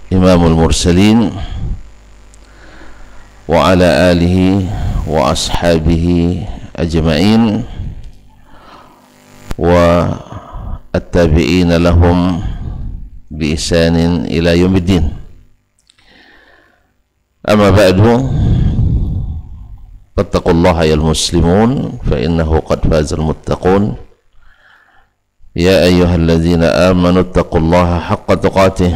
Imamul Mursalin wa ala alihi wa ashabihi ajma'in wa at-tabi'ina lahum bi ihsanin ila yaumiddin. Amma ba'du, fattaqullaha ya muslimun fa innahu qad fazal muttaqun. Ya ayyuhalladzina amanu taqullaha haqqa tuqatih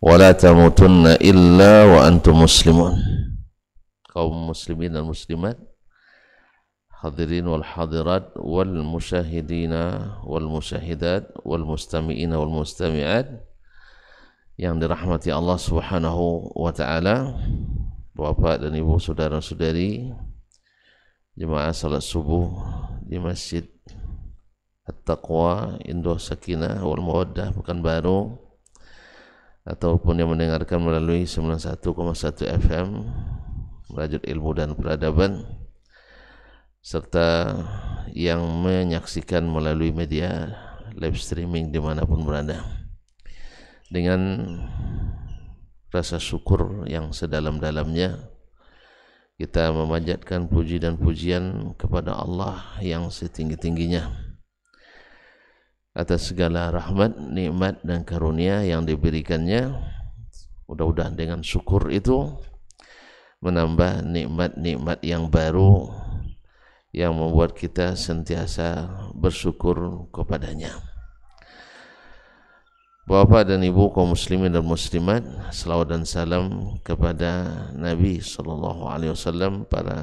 wa la tamutunna illa wa antum muslimun. Kaum muslimin dan muslimat, hadirin wal hadirat, wal musyahidina wal musyahidat, wal mustami'ina wal mustami'at yang dirahmati Allah Subhanahu wa ta'ala, Bapak dan Ibu, saudara-saudari, jemaah salat subuh di Masjid At-Taqwa Indo Sakinah wal Mawaddah Pekanbaru, ataupun yang mendengarkan melalui 91,1 FM Merajut Ilmu dan Peradaban, serta yang menyaksikan melalui media live streaming dimanapun berada. Dengan rasa syukur yang sedalam-dalamnya, kita memanjatkan puji dan pujian kepada Allah yang setinggi-tingginya atas segala rahmat, nikmat dan karunia yang diberikannya. Mudah-mudahan dengan syukur itu menambah nikmat-nikmat yang baru yang membuat kita sentiasa bersyukur kepadanya. Bapak dan Ibu kaum muslimin dan muslimat, selawat dan salam kepada Nabi SAW, para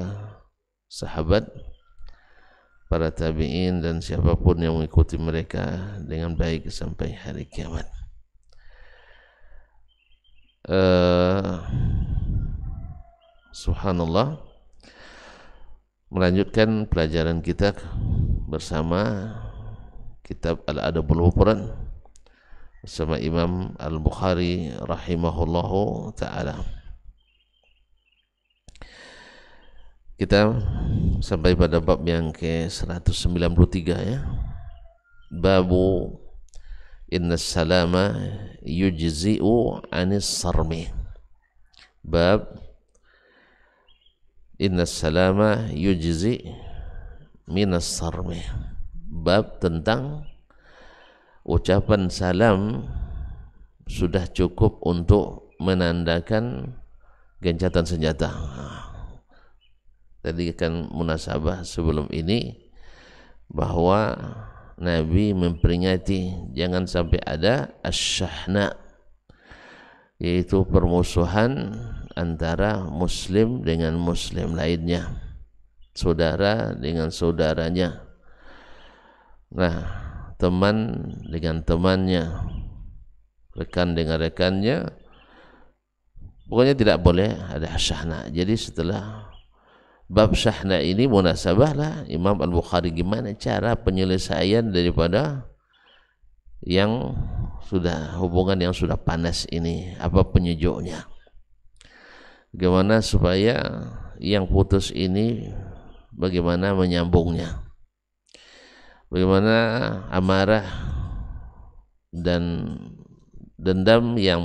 sahabat, para tabi'in dan siapapun yang mengikuti mereka dengan baik sampai hari kiamat. Subhanallah, melanjutkan pelajaran kita bersama kitab Al-Adabul Mufrad bersama Imam Al-Bukhari rahimahullahu ta'ala. Kita sampai pada bab yang ke-193 ya. Babu inna salama yujzi'u anis sarmi. Bab inna salama yujzi' minas sarmi. Bab tentang ucapan salam sudah cukup untuk menandakan gencatan senjata. Tadi kan munasabah sebelum ini bahwa Nabi memperingati jangan sampai ada asyahna, yaitu permusuhan antara muslim dengan muslim lainnya, saudara dengan saudaranya, nah teman dengan temannya, rekan dengan rekannya, pokoknya tidak boleh ada asyahna. Jadi setelah bab syahna ini munasabah lah Imam Al-Bukhari gimana cara penyelesaian daripada yang sudah hubungan yang sudah panas ini, apa penyejuknya, gimana supaya yang putus ini bagaimana menyambungnya, bagaimana amarah dan dendam yang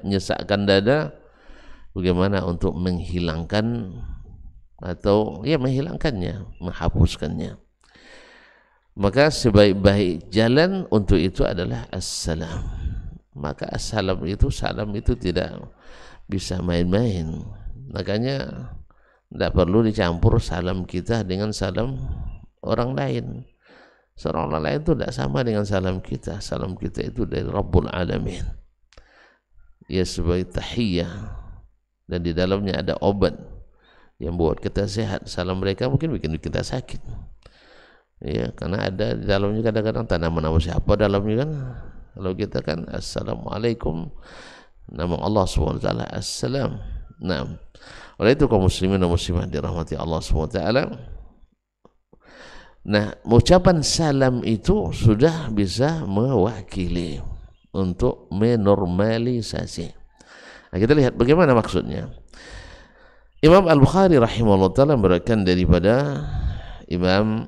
menyesakkan dada, bagaimana untuk menghilangkan atau ya menghilangkannya, menghapuskannya. Maka sebaik-baik jalan untuk itu adalah assalam. Maka assalam itu, salam itu tidak bisa main-main. Makanya tidak perlu dicampur salam kita dengan salam orang lain. Seorang orang lain itu tidak sama dengan salam kita. Salam kita itu dari Rabbul Alamin, ya sebagai tahiyyah, dan di dalamnya ada obat yang buat kita sehat. Salam mereka mungkin bikin kita sakit, ya, karena ada di dalamnya kadang-kadang tanaman nama siapa dalamnya kan. Kalau kita kan assalamualaikum, nama Allah SWT assalam. Nah, oleh itu kaum muslimin dan muslimat dirahmati Allah SWT, nah ucapan salam itu sudah bisa mewakili untuk menormalisasi. Nah, kita lihat bagaimana maksudnya. Imam Al-Bukhari rahimahullah ta'ala memberikan daripada Imam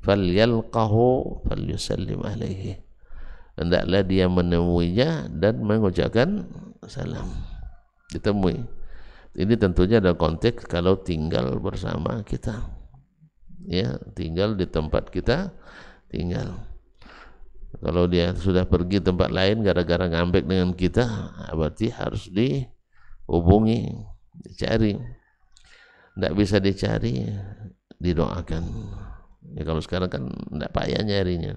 falyalqahu falyusallim alaihi, hendaklah dia menemuinya dan mengucapkan salam. Ditemui. Ini tentunya dalam konteks kalau tinggal bersama kita, ya, tinggal di tempat kita tinggal. Kalau dia sudah pergi tempat lain gara-gara ngambek dengan kita, berarti harus dihubungi, dicari. Tidak bisa dicari, didoakan. Ya, kalau sekarang kan tidak payah nyarinya,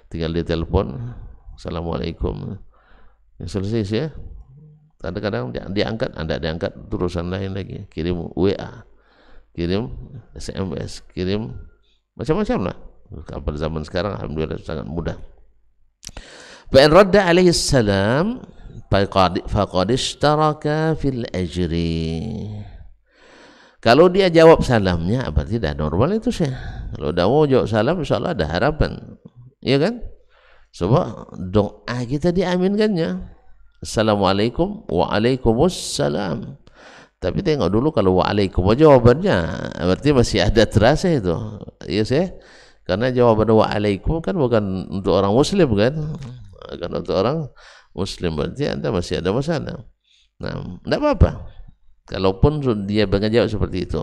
tinggal ditelepon, assalamualaikum, ya, selesai sih ya. Kadang-kadang diangkat, anda diangkat, urusan lain lagi, kirim WA, kirim SMS, kirim macam-macam lah. Pada zaman sekarang alhamdulillah sangat mudah. Fa in radda alaihi salam faqad ishtaraka fil ajri. Kalau dia jawab salamnya berarti dah normal itu sih. Kalau dah mau jawab salam insyaallah ada harapan. Iya kan? Sebab doa kita diaminkannya. Assalamualaikum, waalaikumsalam. Tapi tengok dulu kalau waalaikum jawabannya berarti masih ada terasa itu. Iya sih. Karena jawaban waalaikum kan bukan untuk orang muslim kan? Kan untuk orang muslim, berarti anda masih ada masalah. Nah, tidak apa-apa. Kalaupun dia menjawab seperti itu,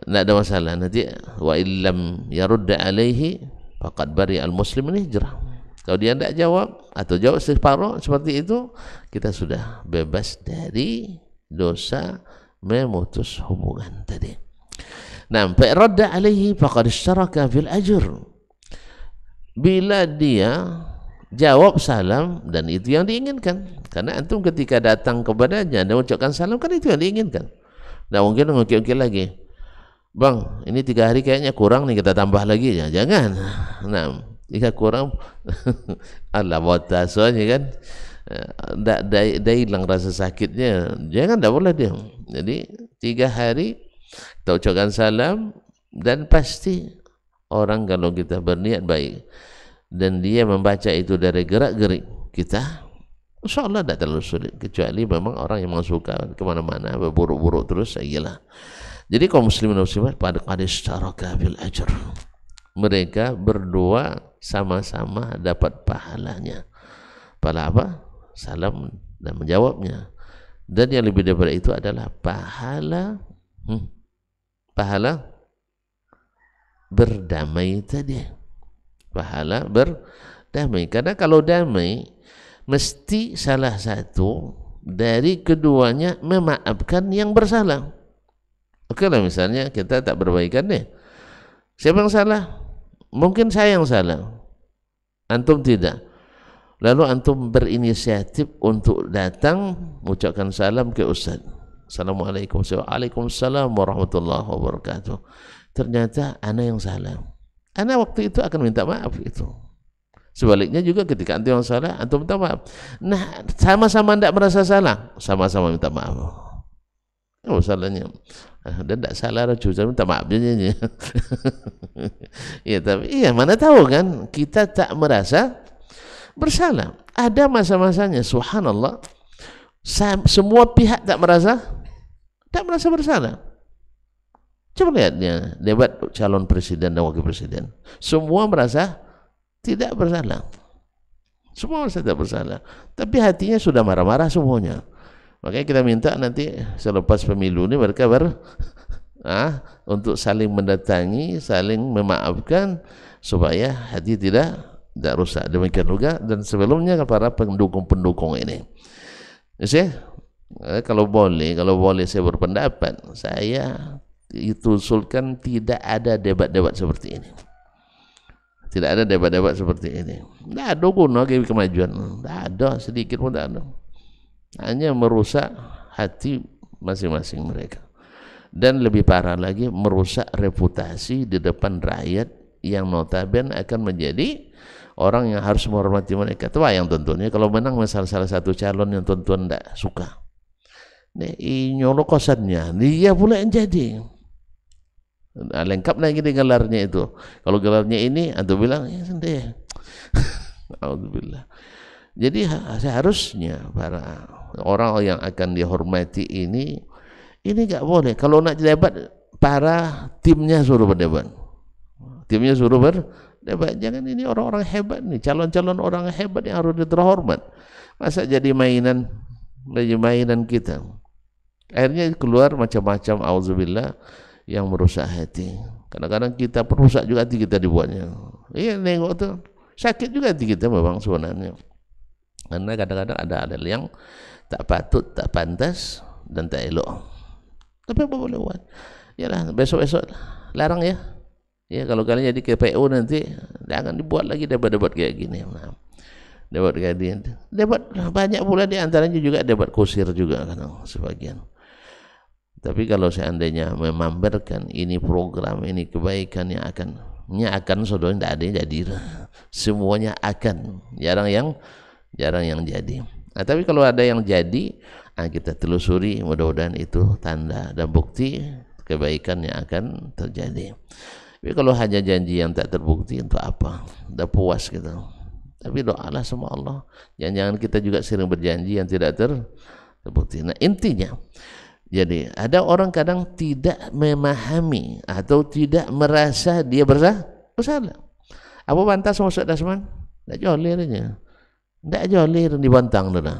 tidak ada masalah. Nanti wa illam yarudda alaihi faqad bari al muslim min hijrah. Kalau dia tidak jawab atau jawab separuh seperti itu, kita sudah bebas dari dosa memutus hubungan tadi. Nah, fa radda alaihi faqad ishtaraka fil ajr. Bila dia jawab salam, dan itu yang diinginkan, karena antum ketika datang kepadanya dan ucapkan salam kan itu yang diinginkan. Nah, mungkin mengukir-ukir lagi, bang ini 3 hari kayaknya kurang nih, kita tambah lagi ya. Jangan. Nah, jika kurang Allah wata soalnya kan dah hilang rasa sakitnya, jangan, dah boleh dia. Jadi 3 hari kita ucapkan salam, dan pasti orang kalau kita berniat baik dan dia membaca itu dari gerak-gerik kita, insyaallah tidak terlalu sulit, kecuali memang orang yang suka kemana-mana berburuk-buruk terus, iyalah. Jadi kaum muslimin dan muslimat pada qad ishtaraka fil ajr, mereka berdua sama-sama dapat pahalanya. Pahala apa? Salam dan menjawabnya. Dan yang lebih daripada itu adalah pahala pahala berdamai tadi. Pahala berdamai. Karena kalau damai, mesti salah satu dari keduanya memaafkan yang bersalah. Oke lah, misalnya kita tak berbaikan nih. Siapa yang salah? Mungkin saya yang salah, antum tidak. Lalu antum berinisiatif untuk datang mengucapkan salam ke ustaz. Assalamualaikum. Waalaikumsalam warahmatullahi wabarakatuh. Ternyata ana yang salah. Ana waktu itu akan minta maaf itu. Sebaliknya juga ketika antum yang salah, antum minta maaf. Nah, sama-sama tidak merasa salah, sama-sama minta maaf. Oh, salahnya. Dan tidak salah saya minta maaf aja. Ya, tapi iya, mana tahu kan kita tak merasa bersalah. Ada masa-masanya subhanallah semua pihak tak merasa bersalah. Coba lihatnya debat calon presiden dan wakil presiden, semua merasa tidak bersalah. Semua merasa tidak bersalah, tapi hatinya sudah marah-marah semuanya. Makanya kita minta nanti selepas pemilu ini mereka untuk saling mendatangi, saling memaafkan supaya hati tidak rusak. Demikian juga dan sebelumnya para pendukung-pendukung ini. Kalau boleh saya berpendapat, saya itu usulkan tidak ada debat-debat seperti ini. Tidak ada debat-debat seperti ini. Tidak ada guna bagi kemajuan. Tidak ada, sedikit pun tidak ada. Hanya merusak hati masing-masing mereka, dan lebih parah lagi merusak reputasi di depan rakyat yang notabene akan menjadi orang yang harus menghormati mereka. Itu yang tentunya kalau menang salah satu calon yang tuan-tuan tidak suka, nyolok kosannya dia pula yang jadi. Nah, lengkap lagi di gelarnya itu. Kalau gelarnya ini antum bilang ya sendiri. Alhamdulillah. Jadi seharusnya para orang yang akan dihormati ini nggak boleh. Kalau nak debat, para timnya suruh berdebat. Timnya suruh berdebat. Jangan, ini orang-orang hebat nih, calon-calon orang hebat yang harus terhormat. Masa jadi mainan kita. Akhirnya keluar macam-macam, auzubillah, yang merusak hati. Kadang-kadang kita perusak juga hati kita dibuatnya. Iya, nengok tuh sakit juga hati kita memang sebenarnya. Karena kadang-kadang ada hal yang tak patut, tak pantas, dan tak elok. Tapi apa boleh buat? Yalah, besok-besok larang ya. Ya, kalau kalian jadi KPU nanti jangan dibuat lagi debat-debat kayak gini. Nah, debat kayak gini. Debat banyak pula, di antaranya juga debat kusir juga kadang sebagian. Tapi kalau seandainya memamerkan ini program, ini kebaikan yang akan saudara, tidak ada yang jadi. Semuanya akan, jarang yang jadi. Nah, tapi kalau ada yang jadi, kita telusuri, mudah-mudahan itu tanda dan bukti kebaikan yang akan terjadi. Tapi kalau hanya janji yang tak terbukti, untuk apa? Udah puas gitu. Tapi doalah sama Allah. Jangan-jangan kita juga sering berjanji yang tidak terbukti. Nah, intinya, jadi ada orang kadang tidak memahami atau tidak merasa dia bersalah. Apa bantah sama Ustaz Dasman? Tidak jolirnya. Tidak jolir, dibantang dulu.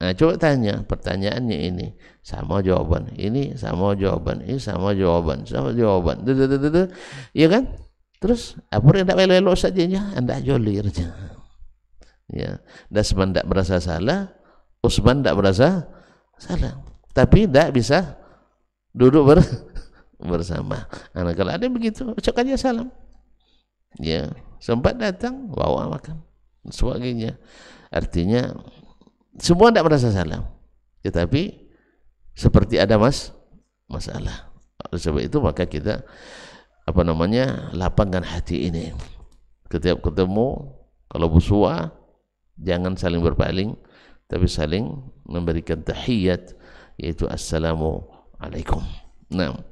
Nah, coba tanya, pertanyaannya ini sama jawaban, ini sama jawaban, ini sama jawaban, iya kan? Terus apa yang tidak elok saja, anda jolir aja. Ya, Dasman tidak merasa salah, Usman tidak merasa salah, tapi tidak bisa duduk bersama. Nah, kalau ada begitu, ucap aja salam. Ya, sempat datang, bawa makan, sebagainya. Artinya semua tidak merasa salah, tetapi seperti ada masalah. Oleh sebab itu maka kita lapangkan hati ini. Setiap ketemu, kalau busua, jangan saling berpaling, tapi saling memberikan tahiyat, yaitu assalamualaikum. Nah,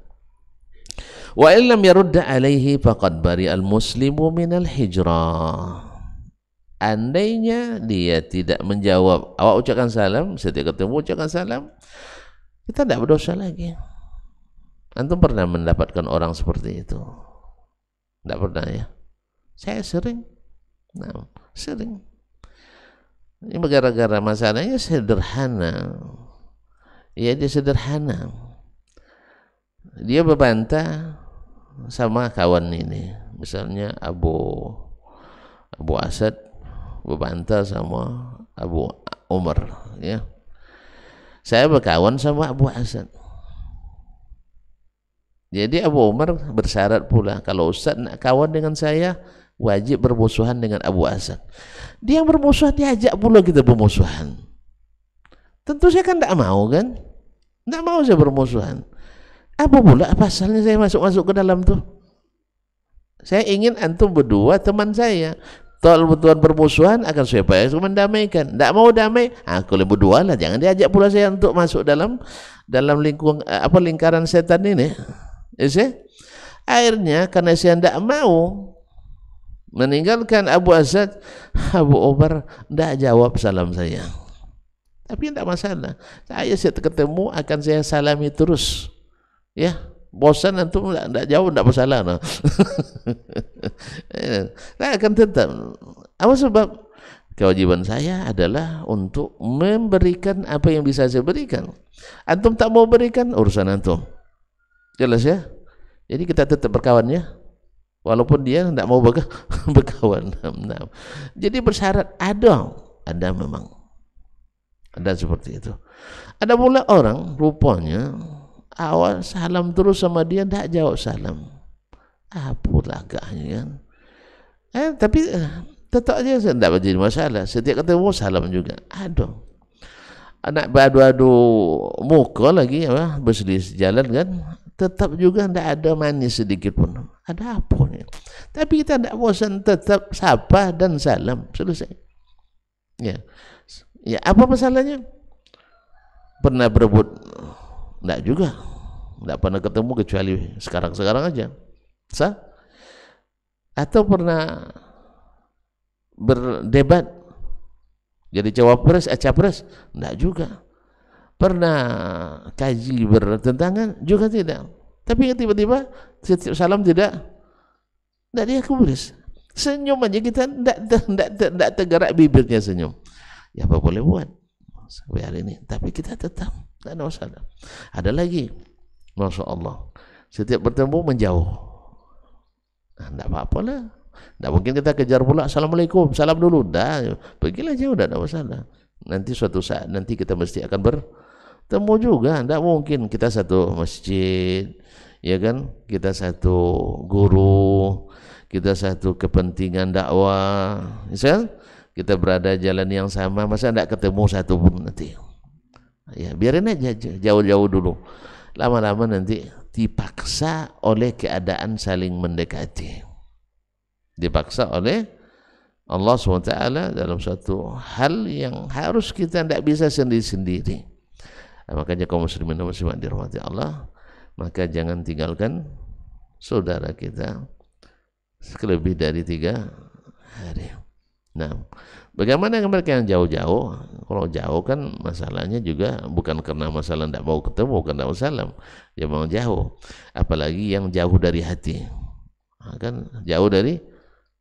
wa illam yarudda alaihi faqad bari'al muslimu minal hijrah. Andainya dia tidak menjawab, awak ucapkan salam, setiap ketemu ucapkan salam, kita tidak berdosa lagi. Antum pernah mendapatkan orang seperti itu? Tidak pernah ya? Saya sering. Nah, sering. Ini gara-gara masalahnya sederhana. Ya, dia sederhana. Dia berbantah sama kawan ini. Misalnya Abu Asad berbantah sama Abu Umar, ya. Saya berkawan sama Abu Asad. Jadi Abu Umar bersyarat pula, kalau Ustaz nak kawan dengan saya, wajib bermusuhan dengan Abu Asad. Dia yang bermusuhan, diajak pula kita bermusuhan. Tentu saya kan tidak mau kan? Tidak mau saya bermusuhan. Apa pula pasalnya saya masuk ke dalam tuh? Saya ingin antum berdua teman saya. Kalau betulan bermusuhan akan supaya mendamaikan. Tidak mau damai, kalau berdua lah, jangan diajak pula saya untuk masuk dalam lingkaran setan ini. Akhirnya karena saya tidak mau meninggalkan Abu Asad, Abu Umar tidak jawab salam saya. Tapi tidak masalah. Saya ketemu akan saya salami terus. Ya. Bosan antum tidak jauh, tidak masalah. No. Saya akan tetap. Apa sebab? Kewajiban saya adalah untuk memberikan apa yang bisa saya berikan. Antum tak mau berikan, urusan antum. Jelas ya? Jadi kita tetap berkawan ya, walaupun dia tidak mau berkawan. Nah. Jadi bersyarat ada memang. Ada seperti itu. Ada pula orang rupanya awal salam terus sama dia, tidak jawab salam. Apa lagahnya kan? Tapi tetap aja tidak menjadi masalah. Setiap ketemu salam juga. Aduh, anak beradu-adu muka lagi, berselisih jalan kan? Tetap juga tidak ada manis sedikit pun. Ada apa nih? Tapi kita tidak bosan, tetap sapa dan salam, selesai. Ya, apa masalahnya? Pernah berebut? Tidak juga. Tidak pernah ketemu kecuali sekarang aja. Atau pernah berdebat jadi capres? Tidak juga. Pernah kaji bertentangan? Juga tidak. Tapi tiba-tiba setiap salam tidak Tidak dia kubris. Senyum aja kita tidak tergerak bibirnya senyum. Ya apa boleh buat sampai hari ini. Tapi kita tetap tidak ada masalah. Ada lagi, Masya Allah, setiap bertemu menjauh. Tidak apa-apa lah. Tidak mungkin kita kejar pula Assalamualaikum, salam dulu. Dah, pergilah jauh, tidak ada masalah. Nanti suatu saat nanti kita mesti akan bertemu juga. Tidak mungkin kita satu masjid, ya kan? Kita satu guru, kita satu kepentingan dakwah. Misal kita berada jalan yang sama, masa tidak ketemu satu pun nanti. Ya biarin aja jauh-jauh dulu. Lama-lama nanti dipaksa oleh keadaan saling mendekati. Dipaksa oleh Allah SWT dalam suatu hal yang harus kita tidak bisa sendiri-sendiri. Makanya kaum muslimin dan muslimat dirahmati Allah, maka jangan tinggalkan saudara kita lebih dari 3 hari. Nah, bagaimana dengan mereka yang jauh-jauh? Kalau jauh kan masalahnya juga bukan karena masalah tidak mau ketemu, karena masalah dia mau jauh. Apalagi yang jauh dari hati. Nah, kan jauh dari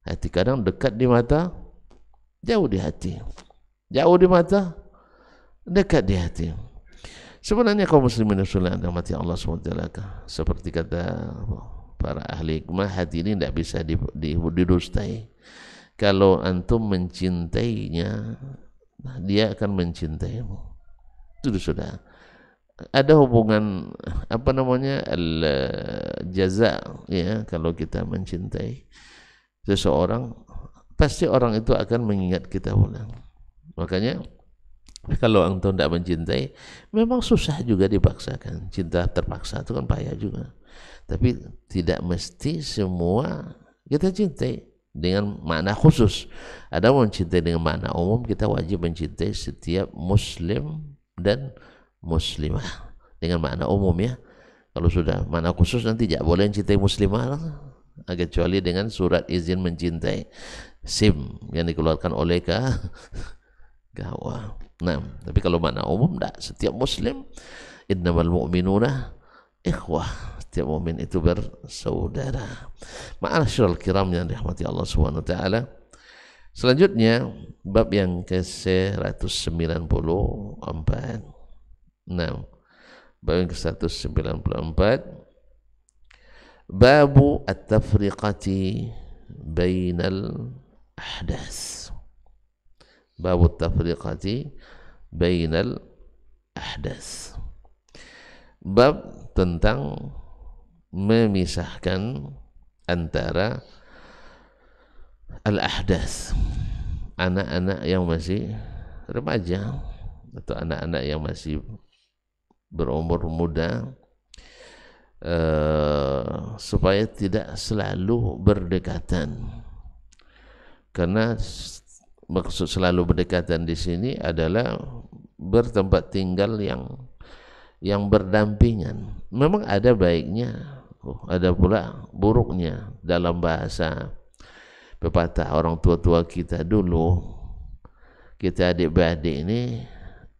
hati, kadang dekat di mata, jauh di hati. Jauh di mata, dekat di hati. Sebenarnya kaum muslimin yang dirahmati Allah SWT, seperti kata para ahli hikmah, hati ini tidak bisa didustai. Kalau antum mencintainya, dia akan mencintaimu. Itu sudah ada hubungan apa namanya al-jaza, ya. Kalau kita mencintai seseorang, pasti orang itu akan mengingat kita ulang. Makanya kalau antum tidak mencintai, memang susah juga dipaksakan. Cinta terpaksa itu kan payah juga. Tapi tidak mesti semua kita cintai dengan makna khusus. Ada mencintai dengan makna umum, kita wajib mencintai setiap muslim dan muslimah dengan makna umum, ya. Kalau sudah makna khusus nanti tidak boleh mencintai muslimah, kecuali dengan surat izin mencintai, SIM yang dikeluarkan oleh kawan. Nah, tapi kalau makna umum tidak, setiap muslim, innamal mu'minuna ikhwah, setiap mukmin itu bersaudara. Ma'asyiral kiram yang dirahmati Allah Subhanahu wa taala. Selanjutnya bab yang ke-194. Nah, bab yang ke-194, babu at-tafriqati bainal ahdas. Babu at-tafriqati bainal ahdas. Bab tentang memisahkan antara al-ahdas, anak-anak yang masih remaja atau anak-anak yang masih berumur muda, supaya tidak selalu berdekatan. Karena maksud selalu berdekatan di sini adalah bertempat tinggal yang berdampingan. Memang ada baiknya, ada pula buruknya. Dalam bahasa pepatah orang tua-tua kita dulu, kita adik-beradik ini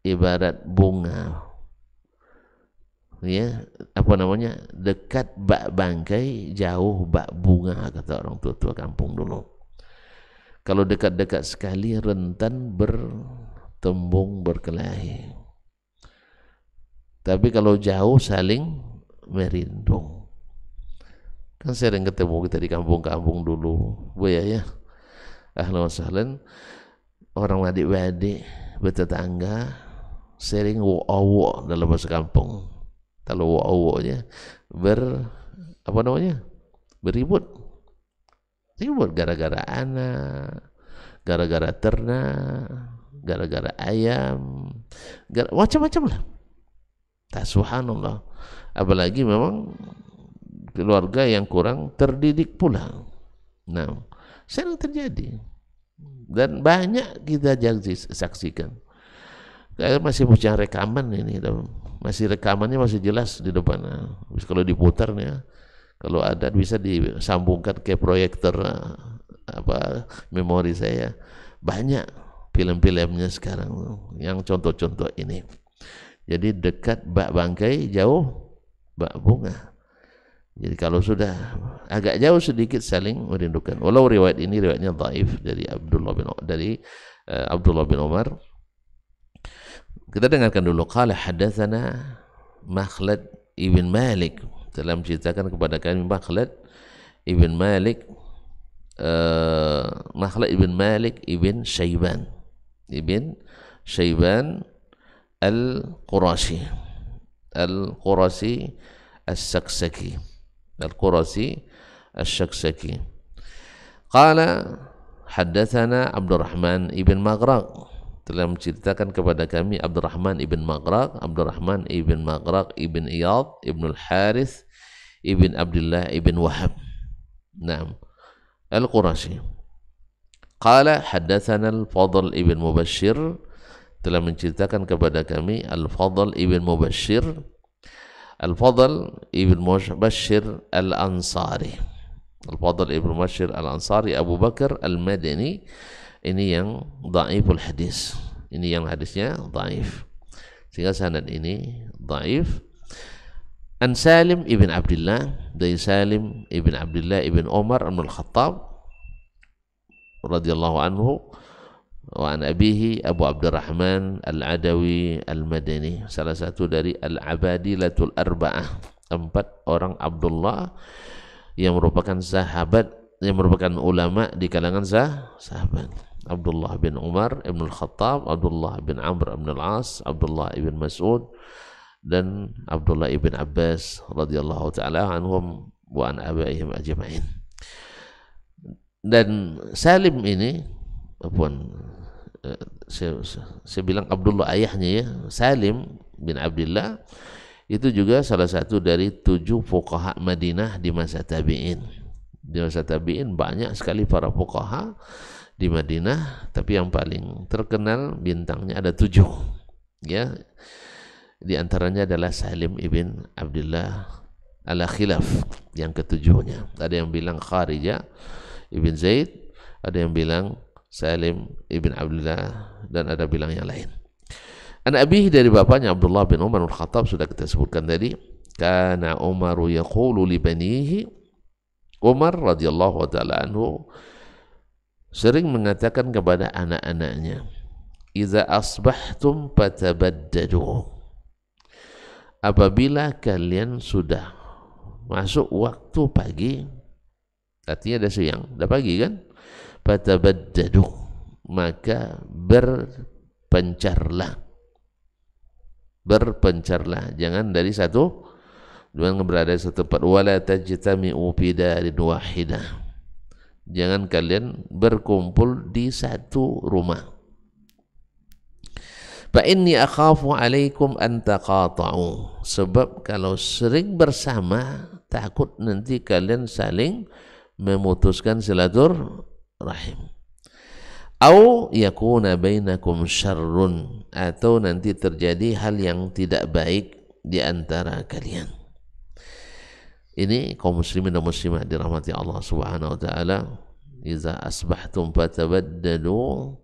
ibarat bunga, ya, apa namanya, dekat bak bangkai, jauh bak bunga, kata orang tua-tua kampung dulu. Kalau dekat-dekat sekali rentan bertembung berkelahi, tapi kalau jauh saling merindung. Kan sering ketemu kita di kampung-kampung dulu, Bu ya. Ahlan wa sahlan, orang adik-adik bertetangga sering wo-wo dalam bahasa kampung. Kalau wo-wo-nya beribut gara-gara anak, gara-gara ternak, gara-gara ayam, macam-macam lah. Subhanallah. Apalagi memang keluarga yang kurang terdidik pula. Nah, sering terjadi dan banyak kita saksikan. Saya masih punya rekaman ini, masih rekamannya masih jelas di depan. Kalau diputar nih, kalau ada bisa disambungkan ke proyektor memori saya. Banyak film-filmnya sekarang yang contoh-contoh ini. Jadi dekat bak bangkai, jauh bak bunga. Jadi kalau sudah agak jauh sedikit saling merindukan. Walau riwayat ini riwayatnya dhaif dari Abdullah bin Umar. Kita dengarkan dulu. Qala hadatsana Makhlad ibn Malik, telah menceritakan kepada kami Makhlad ibn Malik, Makhlad ibn Malik ibn Syaiban al-Qurashi as-Saksaki Qala haddatsana Abdurrahman ibn Maghraq, telah menceritakan kepada kami Abdurrahman ibn Maghraq ibn Iyad ibn al-Harith ibn Abdullah ibn Wahab, naam, al-Qurashi. Qala haddatsana al-Fadl ibn Mubashshir, telah menceritakan kepada kami Al-Fadl ibn Mubashshir al-Ansari, Al-Fadl ibn Mubashshir al-Ansari Abu Bakar al-Madani. Ini yang dhaiful hadis, ini yang hadisnya dhaif, sehingga sanad ini dhaif. An Salim ibn Abdullah, dari Salim ibn Abdullah ibn Umar ibn al-Khattab radhiyallahu anhu, wa an abihi Abu Abdurrahman al-Adawi al-Madani, salah satu dari al-Abadilatul Arba'ah, 4 orang Abdullah yang merupakan sahabat, yang merupakan ulama di kalangan sahabat. Abdullah bin Umar ibn al-Khattab, Abdullah bin Amr ibn al-As, Abdullah ibn Mas'ud, dan Abdullah ibn Abbas radhiyallahu ta'ala anhum wa an abaihim ajma'in. Dan Salim ini, saya bilang Abdullah ayahnya ya, Salim bin Abdullah itu juga salah satu dari 7 fuqaha Madinah di masa tabi'in. Di masa tabi'in banyak sekali para fuqaha di Madinah, tapi yang paling terkenal bintangnya ada 7 ya. Di antaranya adalah Salim ibn Abdullah ala khilaf, yang ketujuhnya. Ada yang bilang Kharijah ibn Zaid, ada yang bilang Salim ibn Abdullah, dan ada bilang yang lain. An abihi, dari bapaknya Abdullah bin Umar al-Khattab, sudah kita sebutkan tadi. Kana Umaru yaqulu li banihi, Umar radhiyallahu ta'ala anhu sering mengatakan kepada anak-anaknya, iza asbahtum fatabaddadu, apabila kalian sudah masuk waktu pagi, artinya ada siang, ada pagi kan, fatabaddadu, maka berpencarlah, jangan dari satu, jangan berada di satu tempat. Wala tajtami'u fi darin wahidah, jangan kalian berkumpul di satu rumah. Fa inni akhafu alaikum an taqata'u, sebab kalau sering bersama takut nanti kalian saling memutuskan silaturahim. Au yakuna bainakum syarrun, atau nanti terjadi hal yang tidak baik di antara kalian. Ini kaum muslimin dan muslimat dirahmati Allah Subhanahu wa taala. Iza asbahtum fatabaddadu,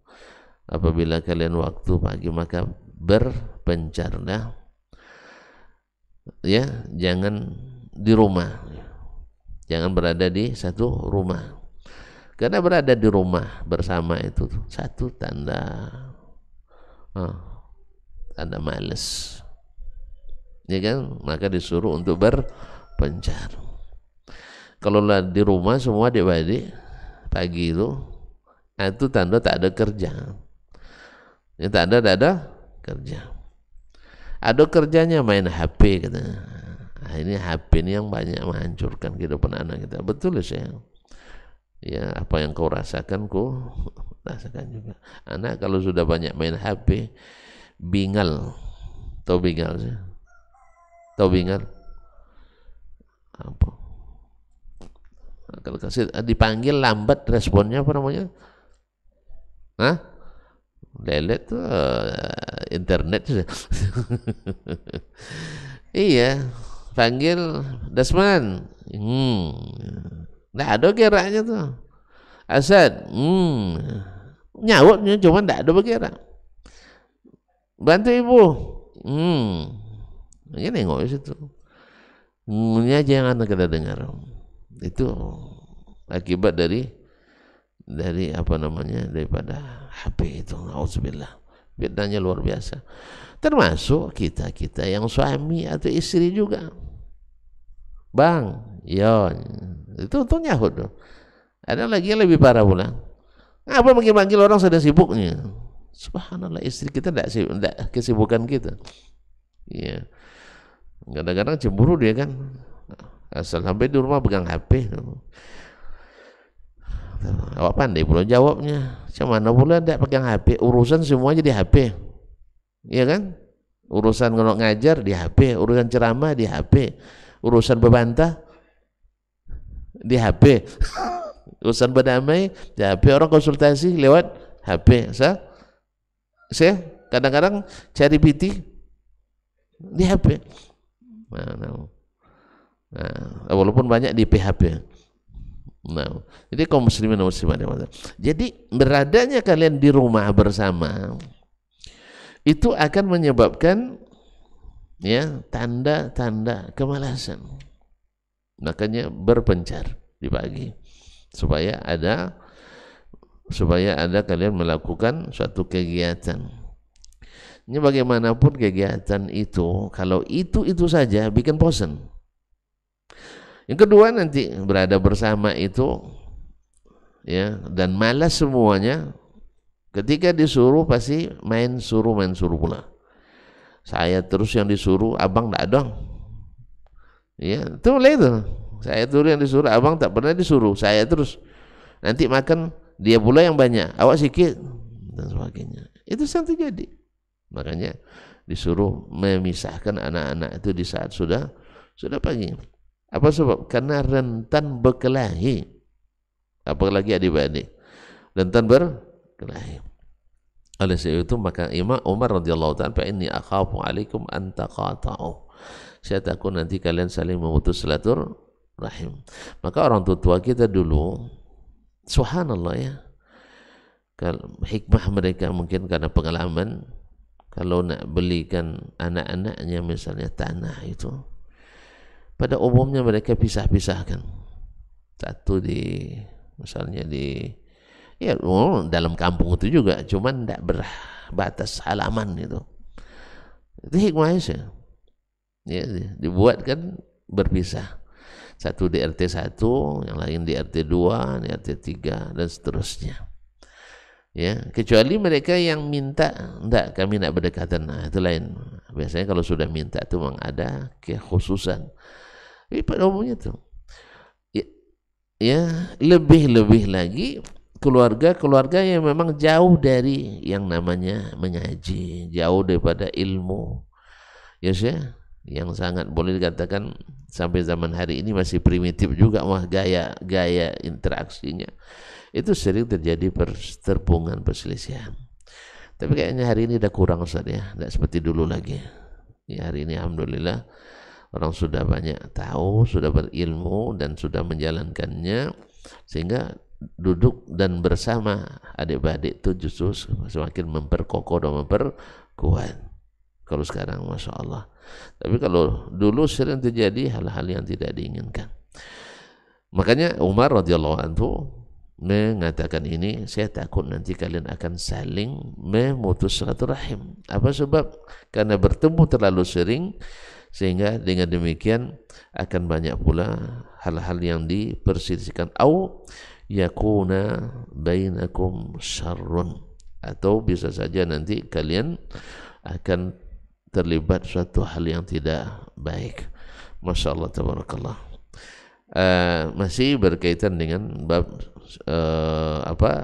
apabila kalian waktu pagi maka berpencarlah ya, jangan di rumah, jangan berada di satu rumah. Karena berada di rumah bersama itu satu tanda malas, ya kan? Maka disuruh untuk berpencar. Kalau di rumah semua adik-adik pagi itu tanda tak ada kerja. Ya, tak ada kerja. Ada kerjanya main HP katanya. Nah, ini HP ini yang banyak menghancurkan kehidupan anak kita. Betul ya. Ya, apa yang kau rasakan, kau rasakan juga. Anak kalau sudah banyak main HP, bingal. Tahu bingal sih? Tahu bingal? Apa? Kalau kasih dipanggil lambat responnya, apa namanya? Hah? Lelet tuh internet tuh. Iya, panggil Dasman. Nggak ada geraknya tuh. Asad, nyautnya cuma nggak ada bergerak. Bantu ibu, ini nengok di situ. Ini aja yang anak kita dengar. Itu akibat dari apa namanya, daripada HP itu. Auzubillah. Fitnahnya luar biasa. Termasuk kita yang suami atau istri juga. Bang, yo, itu untung nyahut tuh. Ada lagi yang lebih parah pula. Apa manggil-manggil orang sedang sibuknya? Subhanallah, istri kita tidak kesibukan kita. Iya. Kadang-kadang cemburu dia kan. Asal sampai di rumah pegang HP. Awak pandai pula jawabnya. Macam mana pula tidak pegang HP? Urusan semua jadi HP. Iya kan? Urusan kalau ngajar di HP, urusan ceramah di HP, urusan berbantah di HP. Urusan berdamai di HP, orang konsultasi lewat HP. Saya kadang-kadang cari PT di HP. Nah, walaupun banyak di PHP. Nah, jadi kaum muslimin dan muslimat. Jadi beradanya kalian di rumah bersama itu akan menyebabkan ya tanda-tanda kemalasan. Makanya berpencar di pagi supaya ada kalian melakukan suatu kegiatan. Ini bagaimanapun kegiatan itu, kalau itu saja bikin bosan. Yang kedua, nanti berada bersama itu ya dan malas semuanya. Ketika disuruh pasti main suruh pula. Saya terus yang disuruh, abang tak dong. Ya, itu mulai itu. Saya terus yang disuruh, abang tak pernah disuruh. Saya terus. Nanti makan dia pula yang banyak, awak sikit dan sebagainya. Itu yang terjadi. Makanya disuruh memisahkan anak-anak itu di saat sudah pagi. Apa sebab? Karena rentan berkelahi. Apalagi adik-adik. Rentan berkelahi. Oleh sebab itu maka Imam Umar radhiyallahu ta'ala, fa inni akhafu alaikum an taqata'u. Saya takut nanti kalian saling memutus silaturahim. Maka orang tua kita dulu, subhanallah ya, kalau hikmah mereka mungkin karena pengalaman, kalau nak belikan anak-anaknya misalnya tanah itu, pada umumnya mereka pisah-pisahkan. Satu misalnya ya dalam kampung itu juga, cuman tidak berbatas halaman itu. Itu hikmahnya sih. Ya, dibuatkan berpisah. Satu di RT 1, yang lain di RT 2, di RT 3 dan seterusnya. Ya, kecuali mereka yang minta, enggak, kami nak berdekatan. Nah, itu lain. Biasanya kalau sudah minta itu memang ada kekhususan. Tapi pada umumnya tuh ya lebih lagi keluarga yang memang jauh dari yang namanya mengaji, jauh daripada ilmu. Ya sih, yang sangat boleh dikatakan sampai zaman hari ini masih primitif juga gaya interaksinya. Itu sering terjadi perterpungan, perselisihan. Tapi kayaknya hari ini udah kurang, Ustaz ya, tidak seperti dulu lagi. Ya, hari ini alhamdulillah orang sudah banyak tahu, sudah berilmu dan sudah menjalankannya, sehingga duduk dan bersama adik-adik itu justru semakin memperkokoh dan memperkuat. Kalau sekarang Masya Allah. Tapi kalau dulu sering terjadi hal-hal yang tidak diinginkan. Makanya Umar radhiyallahu anhu mengatakan ini, saya takut nanti kalian akan saling memutus silaturahim. Apa sebab? Karena bertemu terlalu sering, sehingga dengan demikian akan banyak pula hal-hal yang diperselisihkan. Au yakuna bainakum syarrun, atau bisa saja nanti kalian akan terlibat suatu hal yang tidak baik. Masya Allah, tabarakallah. Masih berkaitan dengan bab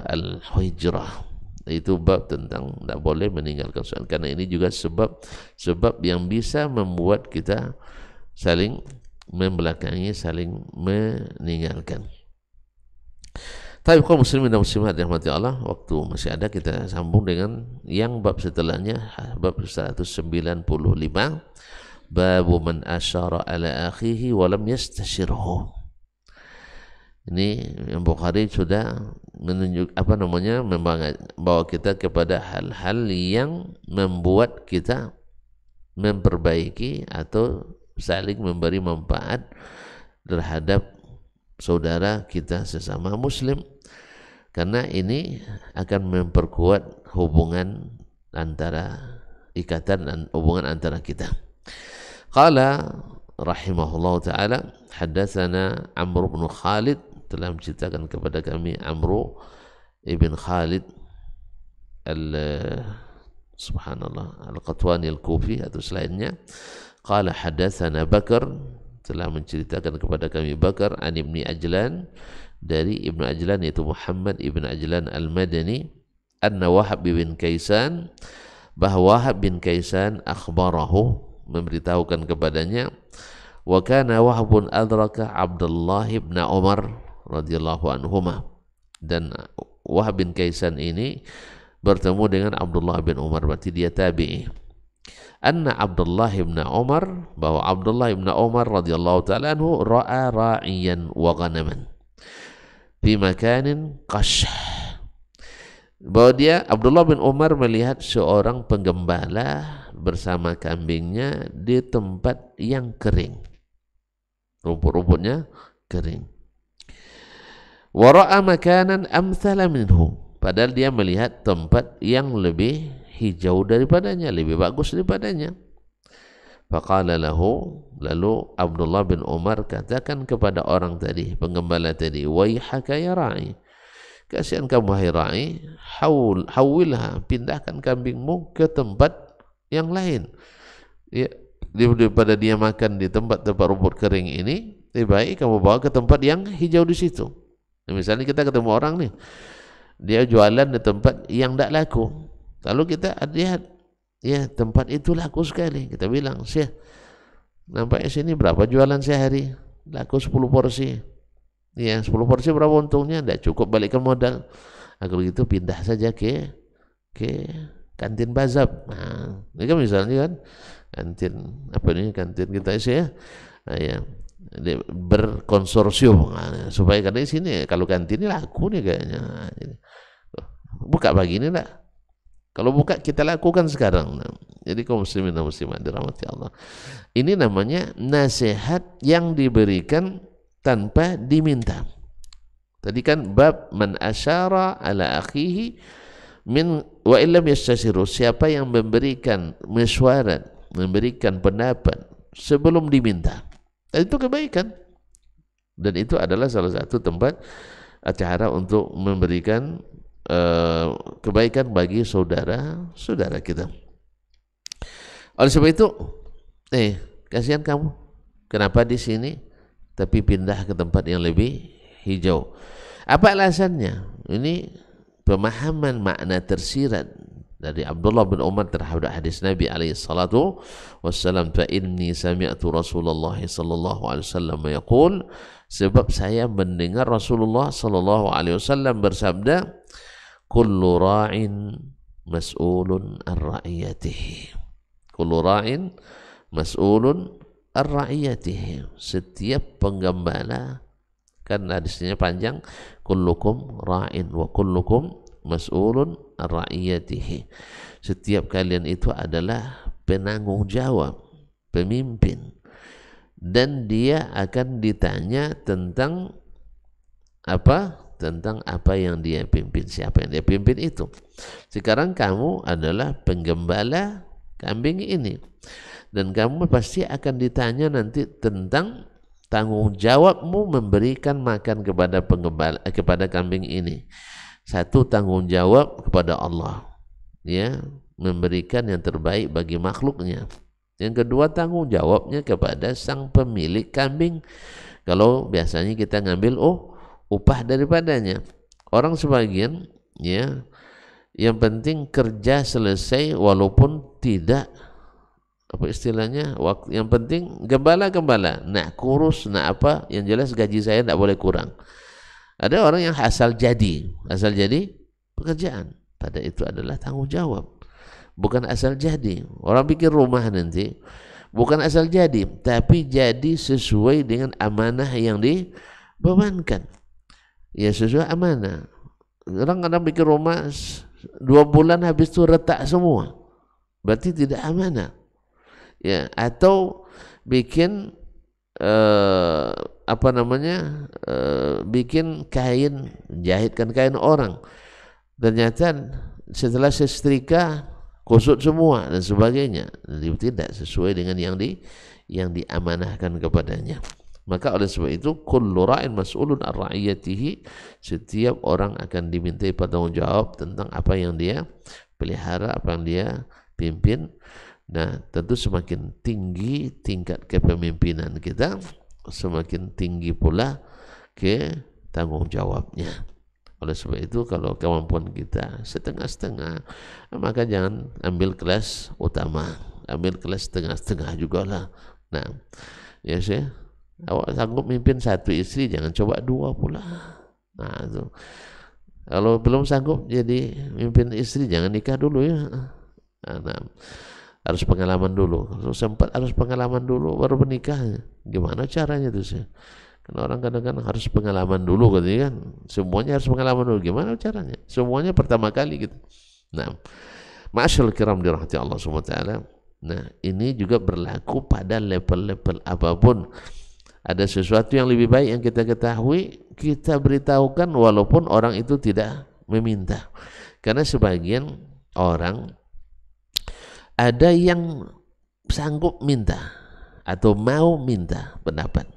al-hijrah, itu bab tentang tidak boleh meninggalkan sholat, karena ini juga sebab yang bisa membuat kita saling membelakangi, saling meninggalkan. Tapi kaum muslimin dan muslimat rahmati Allah, waktu masih ada, kita sambung dengan yang bab setelahnya, bab 195, bab man asyara ala akhihi wa lam yastashirhu. Ini yang Bukhari sudah menunjuk membawa kita kepada hal-hal yang membuat kita memperbaiki atau saling memberi manfaat terhadap saudara kita sesama muslim, karena ini akan memperkuat hubungan antara ikatan dan hubungan antara kita. Qala rahimahullah ta'ala haddatsana Amr bin Khalid, telah menceritakan kepada kami Amr ibn Khalid subhanallah al-Qatwani al-Kufi atau selainnya. Qala haddatsana Bakar, telah menceritakan kepada kami Bakar an Ibni Ajlan, dari Ibnu Ajlan yaitu Muhammad ibn Ajlan al-Madani, anna Wahab bin Kaisan, bahwa Wahab bin Kaisan akhbarahu, memberitahukan kepadanya, wa kana Wahbun adraka Abdullah ibn Umar radhiyallahu anhuma, dan Wahab bin Kaisan ini bertemu dengan Abdullah bin Umar, berarti dia tabi'i. Anna Abdullah bin Umar, bahwa Abdullah bin Umar radhiyallahu ta'ala anhu ra'a ra'iyan wa ghanaman fi makanin qash, bahwa dia Abdullah bin Umar melihat seorang penggembala bersama kambingnya di tempat yang kering, rumput-rumputnya kering. Wa ra'a makanan amthala minhu, padahal dia melihat tempat yang lebih hijau daripadanya, lebih bagus daripadanya. Faqala lahu, lalu Abdullah bin Umar katakan kepada orang tadi, penggembala tadi, waihaka ya ra'i, kasihan kamu hai ra'i, hawilha, pindahkan kambingmu ke tempat yang lain. Ya, daripada dia makan di tempat-tempat rumput kering ini, lebih baik kamu bawa ke tempat yang hijau di situ. Misalnya kita ketemu orang nih, dia jualan di tempat yang tidak laku, lalu kita lihat, ya tempat itu laku sekali, kita bilang, Syekh, nampaknya sini berapa jualan sehari? Laku 10 porsi. Ya, 10 porsi berapa untungnya? Tidak cukup balikkan modal. Kalau gitu pindah saja ke kantin Bazab. Nah, ini kan misalnya kan kantin apa ini, kantin kita sih ya. Nah, ya, berkonsorsium, nah, supaya karena di sini kalau kantin ini laku nih kayaknya. Buka pagi ini enggak? Kalau buka kita lakukan sekarang. Nah, jadi kaum muslimin dan muslimat dirahmati Allah, ini namanya nasihat yang diberikan tanpa diminta. Tadi kan bab man asyara ala akhihi min wa illam yastasiru, siapa yang memberikan mesyuarat, memberikan pendapat sebelum diminta, dan itu kebaikan, dan itu adalah salah satu tempat acara untuk memberikan kebaikan bagi saudara-saudara kita. Oleh sebab itu, kasihan kamu, kenapa di sini tapi pindah ke tempat yang lebih hijau? Apa alasannya? Ini pemahaman makna tersirat dari Abdullah bin Umar terhadap hadis Nabi alaihi salatu wassalam, fa inni sami'tu Rasulullah sallallahu alaihi wasallam yaqul, sebab saya mendengar Rasulullah sallallahu alaihi wasallam bersabda, kullu ra'in mas'ulun ar-ra'iyatihi, kullu ra'in mas'ulun ar-ra'iyatihi, setiap penggembala, kan hadisnya panjang, kullukum ra'in wa kullukum mas'ulun ar-ra'iyatihi, setiap kalian itu adalah penanggung jawab, pemimpin, dan dia akan ditanya tentang apa? Tentang apa yang dia pimpin, siapa yang dia pimpin itu. Sekarang kamu adalah penggembala kambing ini, dan kamu pasti akan ditanya nanti tentang tanggung jawabmu memberikan makan kepada penggembala, kepada kambing ini. Satu, tanggung jawab kepada Allah, ya, memberikan yang terbaik bagi makhluknya. Yang kedua, tanggung jawabnya kepada sang pemilik kambing. Kalau biasanya kita ngambil upah daripadanya. Orang sebagian, ya, yang penting kerja selesai walaupun tidak, apa istilahnya, waktu yang penting gembala, nak kurus, nak apa, yang jelas gaji saya tidak boleh kurang. Ada orang yang asal jadi pekerjaan, pada itu adalah tanggung jawab, bukan asal jadi. Orang bikin rumah nanti bukan asal jadi, tapi jadi sesuai dengan amanah yang dibebankan. Ya, sesuai amanah. Orang kadang bikin rumah 2 bulan habis itu retak semua, berarti tidak amanah. Ya, atau bikin bikin kain, jahitkan kain orang, ternyata setelah setrika kusut semua dan sebagainya. Tidak sesuai dengan yang diamanahkan kepadanya. Maka oleh sebab itu kullu ra'in mas'ulun an ra'iyatihi, setiap orang akan dimintai bertanggungjawab tentang apa yang dia pelihara, apa yang dia pimpin. Nah, tentu semakin tinggi tingkat kepemimpinan kita, semakin tinggi pula ke tanggung jawabnya. Oleh sebab itu kalau kemampuan kita setengah-setengah, maka jangan ambil kelas utama, ambil kelas setengah-setengah juga lah. Nah, ya sih, awak sanggup mimpin satu istri, jangan coba dua pula. Nah, itu. Kalau belum sanggup jadi mimpin istri, jangan nikah dulu ya. Nah, harus pengalaman dulu. Kalau sempat harus pengalaman dulu baru menikah. Gimana caranya itu sih? Karena orang kadang-kadang harus pengalaman dulu katanya kan. Semuanya harus pengalaman dulu. Gimana caranya? Semuanya pertama kali gitu. Nah, ma'asyarul kiram dirahmati Allah Subhanahu wa taala. Nah, ini juga berlaku pada level-level apapun. Ada sesuatu yang lebih baik yang kita ketahui, kita beritahukan walaupun orang itu tidak meminta. Karena sebagian orang ada yang sanggup minta atau mau minta pendapat,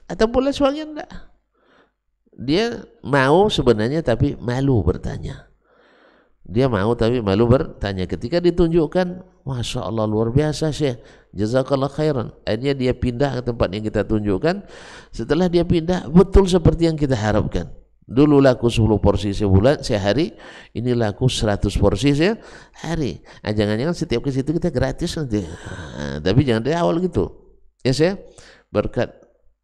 atau pula sebagian enggak. Dia mau sebenarnya tapi malu bertanya. Dia mau tapi malu bertanya. Ketika ditunjukkan, Masya Allah luar biasa Syekh, jazakallah khairan. Akhirnya dia pindah ke tempat yang kita tunjukkan. Setelah dia pindah, betul seperti yang kita harapkan. Dulu laku 10 porsi sebulan, sehari, ini laku 100 porsi sehari. Nah, jangan-jangan setiap ke situ kita gratis nanti. Nah, tapi jangan dari awal gitu. Ya saya, berkat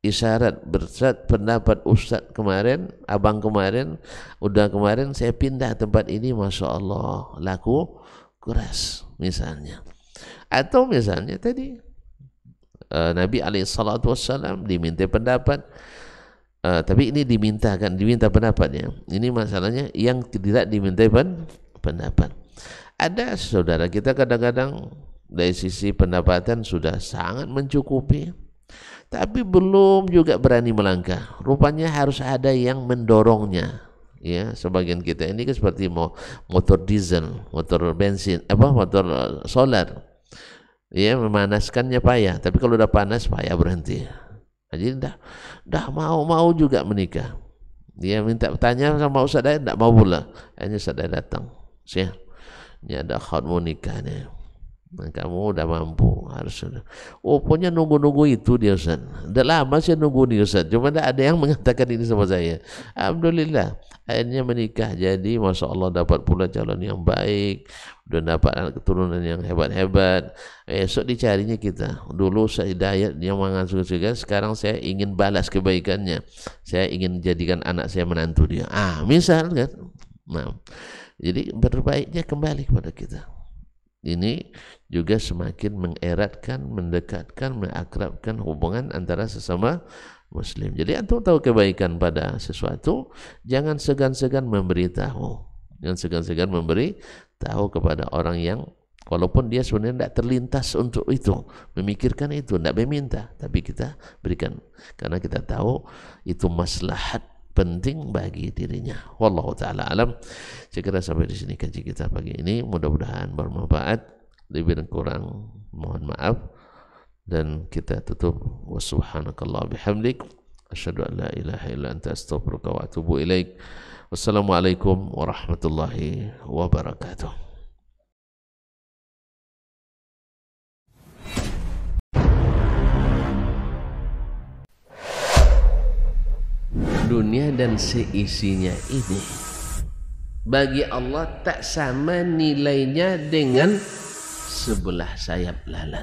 isyarat, berkat pendapat Ustadz kemarin, abang kemarin, udah kemarin saya pindah tempat ini, Masya Allah, laku keras misalnya. Atau misalnya tadi, Nabi SAW diminta pendapat, tapi ini diminta pendapatnya. Ini masalahnya yang tidak diminta pendapat. Ada saudara kita kadang-kadang dari sisi pendapatan sudah sangat mencukupi, tapi belum juga berani melangkah. Rupanya harus ada yang mendorongnya. Ya, sebagian kita ini kan seperti motor diesel, motor bensin, motor solar. Ya, memanaskannya payah, tapi kalau udah panas payah berhenti. Jadi dah mau juga menikah. Dia minta tanya sama Ustaz Dayat, tidak mau pula. Akhirnya Ustaz Dayat datang. Syekh, ini ada khad mau nikah nih. Nah, kamu udah mampu, harus sudah. Oh, pokoknya nunggu-nunggu itu dia Ustaz. Udah lama saya nunggu nih Ustaz. Cuma ada yang mengatakan ini sama saya. Alhamdulillah, akhirnya menikah. Jadi Masya Allah dapat pula calon yang baik, udah dapat anak keturunan yang hebat-hebat. Esok dicarinya kita. Dulu saya Hidayat yang mengasuh juga, sekarang saya ingin balas kebaikannya. Saya ingin jadikan anak saya menantu dia. Misal kan. Nah, jadi berbaiknya kembali kepada kita. Ini juga semakin mengeratkan, mendekatkan, mengakrabkan hubungan antara sesama muslim. Jadi antum tahu kebaikan pada sesuatu, jangan segan-segan memberitahu. Jangan segan-segan memberitahu kepada orang yang walaupun dia sebenarnya tidak terlintas untuk itu, memikirkan itu, tidak meminta, tapi kita berikan karena kita tahu itu maslahat penting bagi dirinya. Wallahu taala alam. Saya kira sampai di sini kaji kita pagi ini, mudah-mudahan bermanfaat. Lebih dan kurang mohon maaf, dan kita tutup wa subhanakallah bihamdik asyhadu an la ilaha illa anta astaghfiruka wa atubu ilaik. Wassalamualaikum warahmatullahi wabarakatuh. Dunia dan seisinya ini bagi Allah tak sama nilainya dengan sebelah sayap lalat.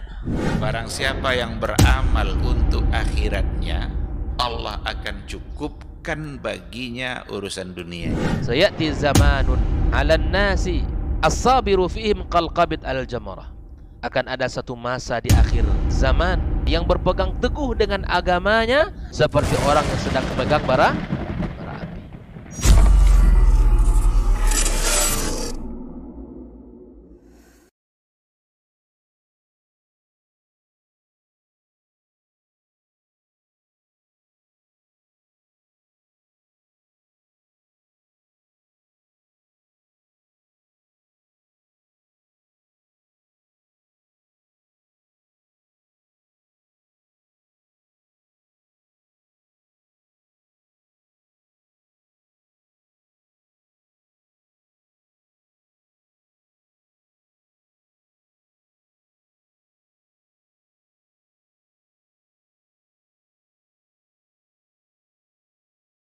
Barang siapa yang beramal untuk akhiratnya, Allah akan cukupkan baginya urusan dunia. Sayati zamanun 'alan nasi as-sabiru fihim qalqabit al-jamarah. Akan ada satu masa di akhir zaman yang berpegang teguh dengan agamanya seperti orang yang sedang memegang bara